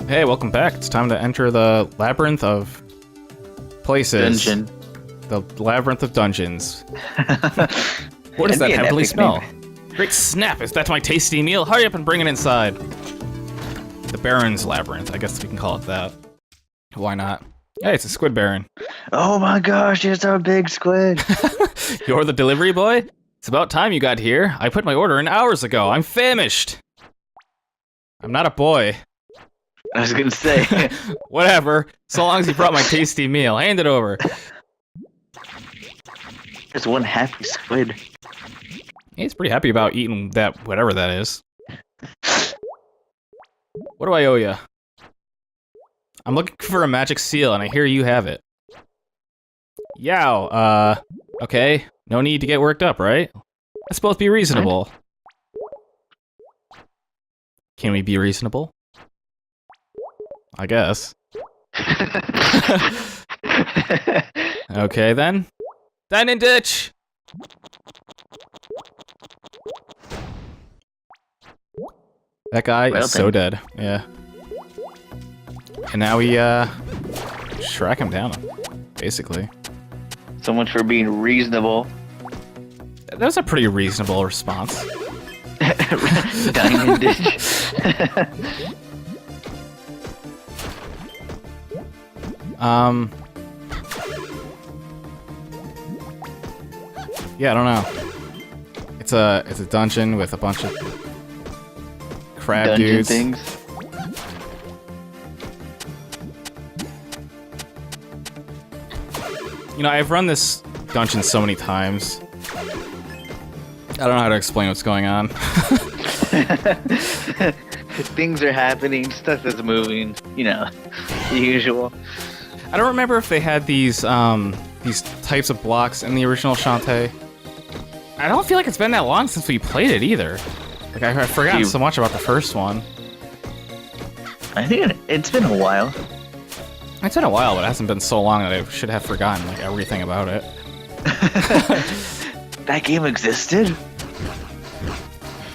Hey, welcome back. It's time to enter the labyrinth of places. Dungeon. The labyrinth of dungeons. What is that heavenly smell? Great snap! Is that my tasty meal? Hurry up and bring it inside. The Baron's Labyrinth. I guess we can call it that. Why not? Hey, it's a squid baron. Oh my gosh, it's a big squid. You're the delivery boy? It's about time you got here. I put my order in hours ago. I'm famished. I'm not a boy. I was gonna say. Whatever. So long as you brought my tasty meal. Hand it over. There's one happy squid. He's pretty happy about eating that, whatever that is. What do I owe you? I'm looking for a magic seal, and I hear you have it. Yow, okay. No need to get worked up, right? Let's both be reasonable. Can we be reasonable? I guess. Okay, then. Dining ditch! That guy is so dead. Yeah. And now we, track him down, basically. So much for being reasonable. That was a pretty reasonable response. Diamond ditch. Yeah, I don't know. It's a dungeon with a bunch of crab Dungeon dudes. things. You know, I've run this dungeon so many times. I don't know how to explain what's going on. Things are happening, stuff is moving, you know, the usual. I don't remember if they had these types of blocks in the original Shantae. I don't feel like it's been that long since we played it either. Like, I've forgotten so much about the first one. I think it's been a while. It's been a while, but it hasn't been so long that I should have forgotten like everything about it. That game existed?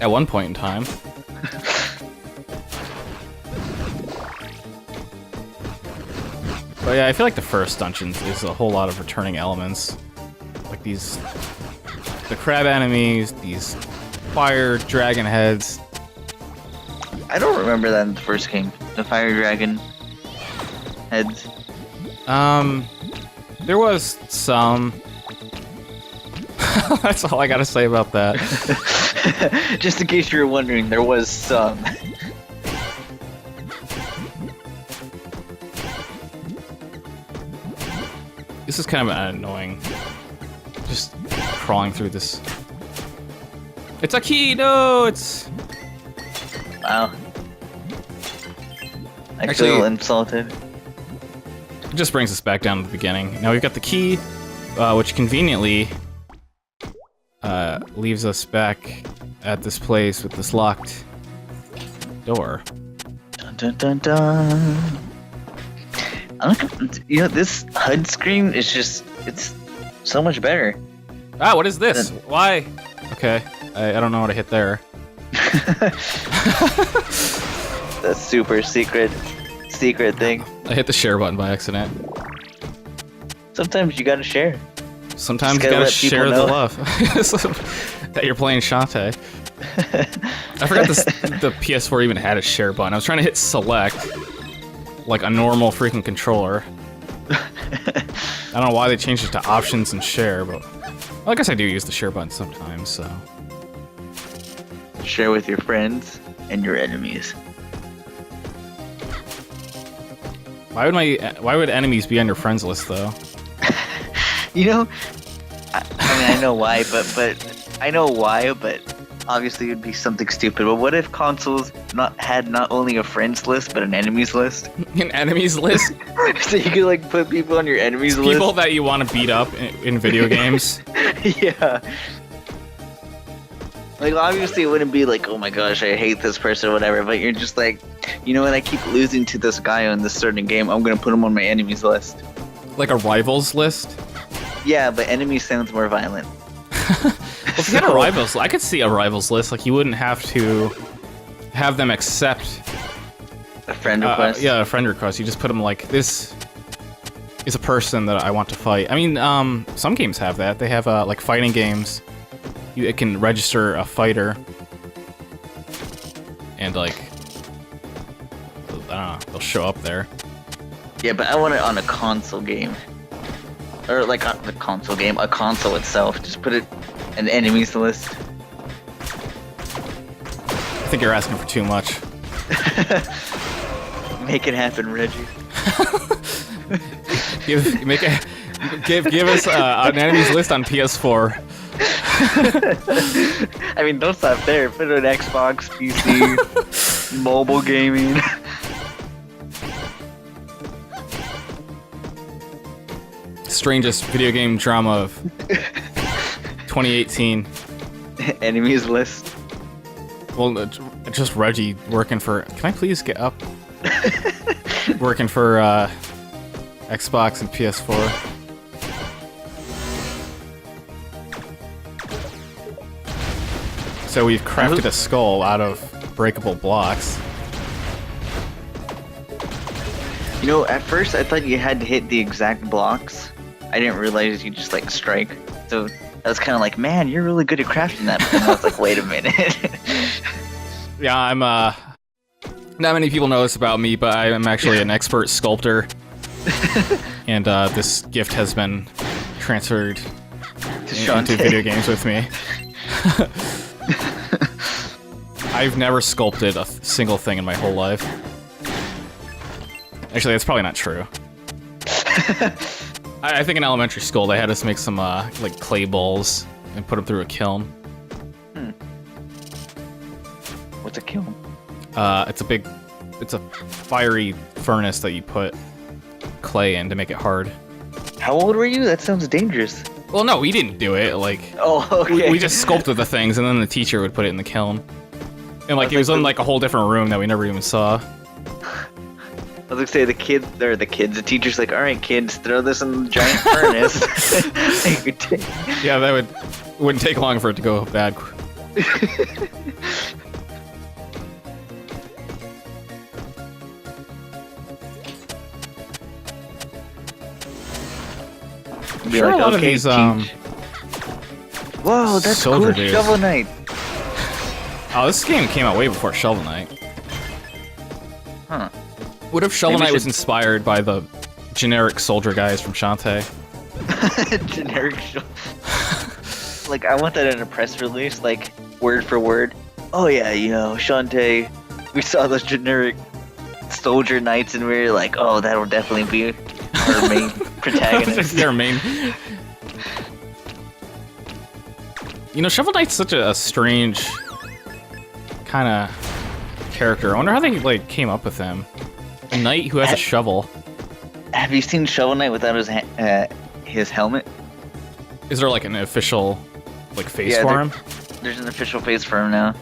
At one point in time. But yeah, I feel like the first dungeon is a whole lot of returning elements. Like the crab enemies, these fire dragon heads. I don't remember that in the first game. The fire dragon heads. There was some. That's all I gotta say about that. Just in case you were wondering, there was some. This is kind of annoying. Just crawling through this. It's a key! No, it's... Wow. I feel insulted. It just brings us back down to the beginning. Now we've got the key, which conveniently leaves us back at this place with this locked door. Dun dun dun dun. You know, this HUD screen is just, it's so much better. Ah, what is this? Why? Okay, I don't know how to hit there. The super secret thing. I hit the share button by accident. Sometimes you gotta share. Sometimes you gotta share the love. That you're playing Shantae. I forgot the PS4 even had a share button. I was trying to hit select, like a normal freaking controller. I don't know why they changed it to options and share, but well, I guess I do use the share button sometimes, so. Share with your friends and your enemies. Why would enemies be on your friends list though? You know, I mean, I know why, but obviously it would be something stupid. But what if consoles had not only a friends list, but an enemies list? An enemies list? So you could like put people on your enemies list? People that you want to beat up in video games? Yeah. Like, obviously it wouldn't be like, oh my gosh, I hate this person or whatever, but you're just like, you know what, I keep losing to this guy on this certain game, I'm gonna put him on my enemies list. Like a rivals list? Yeah, but enemy sounds more violent. Well, if you had a rivals, I could see a rivals list. Like, you wouldn't have to have them accept A friend request? Yeah, a friend request. You just put them like, this is a person that I want to fight. I mean, some games have that. They have, like, fighting games. It can register a fighter. And, like, I don't know, they'll show up there. Yeah, but I want it on a console game. Or, like, on the console game, a console itself. Just put it an enemies list. I think you're asking for too much. Make it happen, Reggie. give us an enemies list on PS4. I mean, don't stop there. Put it on Xbox, PC, mobile gaming. Strangest video game drama of 2018. Enemies list. Well, just Reggie working for... Can I please get up? Working for Xbox and PS4. So we've crafted a skull out of breakable blocks. You know, at first I thought you had to hit the exact blocks. I didn't realize you just like strike. So I was kind of like, man, you're really good at crafting that. But then I was like, wait a minute. Yeah, I'm not many people know this about me, but I am actually an expert sculptor. And this gift has been transferred into video games with me. I've never sculpted a single thing in my whole life. Actually, that's probably not true. I think in elementary school they had us make some like clay balls and put them through a kiln. What's a kiln? It's a fiery furnace that you put clay in to make it hard. How old were you? That sounds dangerous. Well, no, we didn't do it. Like, oh, okay. We just sculpted the things, and then the teacher would put it in the kiln. And like, it was in like a whole different room that we never even saw. I was gonna say the teacher's like, all right, kids, throw this in the giant furnace. Yeah, that wouldn't take long for it to go bad. Be sure, like, a lot okay, of these, whoa, that's Soldier cool, dudes. Shovel Knight. Oh, this game came out way before Shovel Knight. Huh. What if Shovel Knight was inspired by the generic soldier guys from Shantae? Generic Like, I want that in a press release, like, word for word. Oh yeah, you know, Shantae, we saw those generic soldier knights and we were like, oh, that'll definitely be our main protagonist. Their main... You know, Shovel Knight's such a strange kind of character. I wonder how they, like, came up with him. A knight who has a shovel. Have you seen Shovel Knight without his helmet? Is there, like, an official, like, face for him? There's an official face for him now.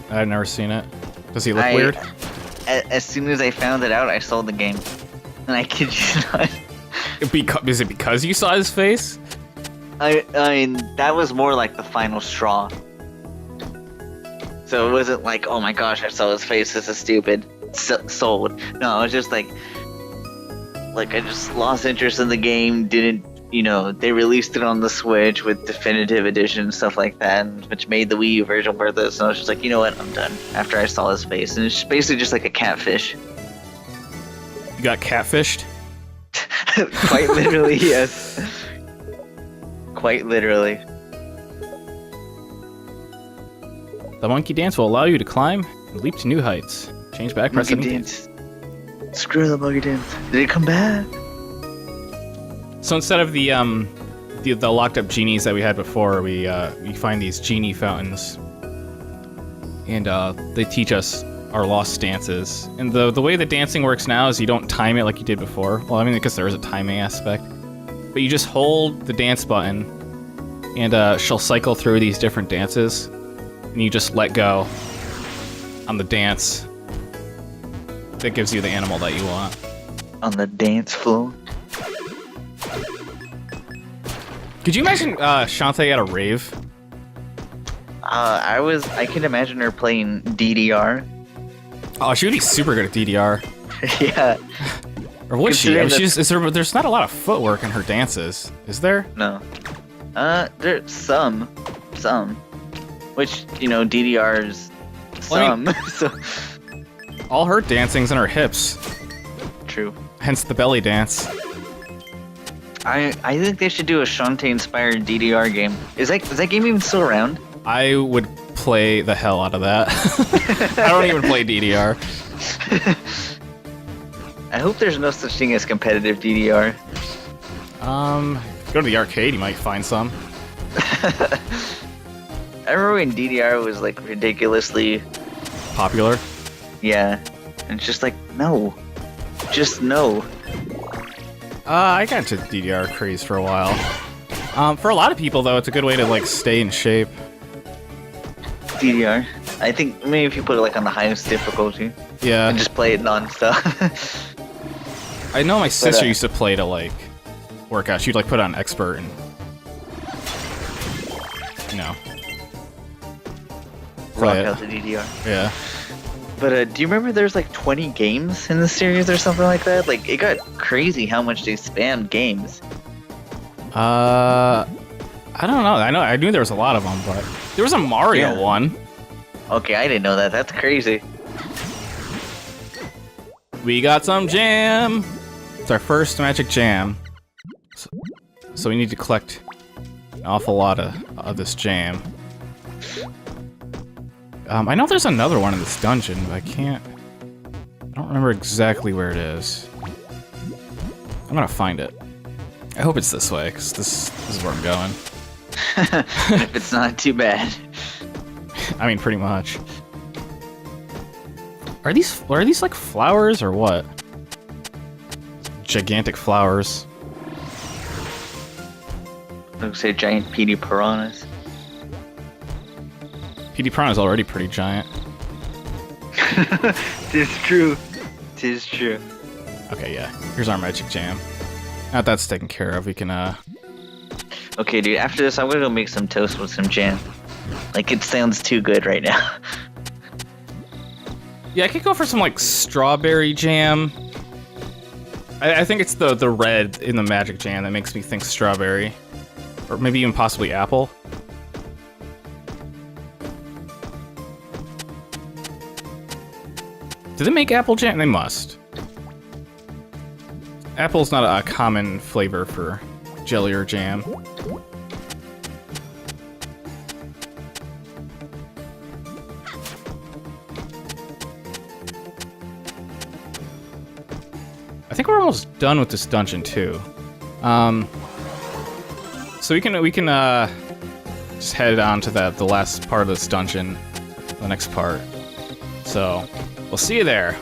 I've never seen it. Does he look weird? As soon as I found it out, I sold the game. And I kid you not. Is it because you saw his face? I mean, that was more like the final straw. So it wasn't like, oh my gosh, I saw his face, this is stupid. Sold. No, it was just like I just lost interest in the game, didn't, you know, they released it on the Switch with definitive edition and stuff like that, which made the Wii U version worth it, so I was just like, you know what, I'm done, after I saw his face. And it's basically just like a catfish. You got catfished? Quite literally, yes. Quite literally. The monkey dance will allow you to climb and leap to new heights. Change back, press monkey dance. Screw the monkey dance. Did it come back? So instead of the locked up genies that we had before, we find these genie fountains, and they teach us our lost dances. And the way the dancing works now is you don't time it like you did before. Well, I mean, because there is a timing aspect, but you just hold the dance button, and she'll cycle through these different dances, and you just let go on the dance that gives you the animal that you want. On the dance floor. Could you imagine Shantae at a rave? I can imagine her playing DDR. Oh, she would be super good at DDR. Yeah. Or would she? I mean, there's not a lot of footwork in her dances, is there? No. There's some. Which, DDR's some. So. All her dancing's in her hips. True. Hence the belly dance. I think they should do a Shantae-inspired DDR game. Is that game even still around? I would play the hell out of that. I don't even play DDR. I hope there's no such thing as competitive DDR. Go to the arcade, you might find some. I remember when DDR was like ridiculously popular. Yeah, and it's just like no, just no. I got into DDR craze for a while. For a lot of people though, it's a good way to like stay in shape. DDR. I think maybe if you put it like on the highest difficulty. Yeah. And just play it non-stop. I know my sister used to play to like work out. She'd like put on expert and rock out the DDR. Yeah. But do you remember there's like 20 games in the series or something like that? Like it got crazy how much they spammed games. I don't know. I knew there was a lot of them, but there was a Mario one. Okay, I didn't know that. That's crazy. We got some jam. It's our first magic jam. So we need to collect an awful lot of this jam. I know there's another one in this dungeon, but I don't remember exactly where it is. I'm gonna find it. I hope it's this way, because this is where I'm going. If it's not too bad. I mean, pretty much. Are these like flowers or what? Gigantic flowers. I would say giant PD piranhas. PD Piranha's already pretty giant. Tis true. Tis true. Okay, yeah. Here's our magic jam. Now that that's taken care of, we can, Okay, dude, after this, I'm gonna go make some toast with some jam. Like, it sounds too good right now. Yeah, I could go for some, like, strawberry jam. I think it's the red in the magic jam that makes me think strawberry. Or maybe even possibly apple. Do they make apple jam? They must. Apple's not a common flavor for jelly or jam. I think we're almost done with this dungeon too. So we can just head on to the last part of this dungeon, the next part. So we'll see you there.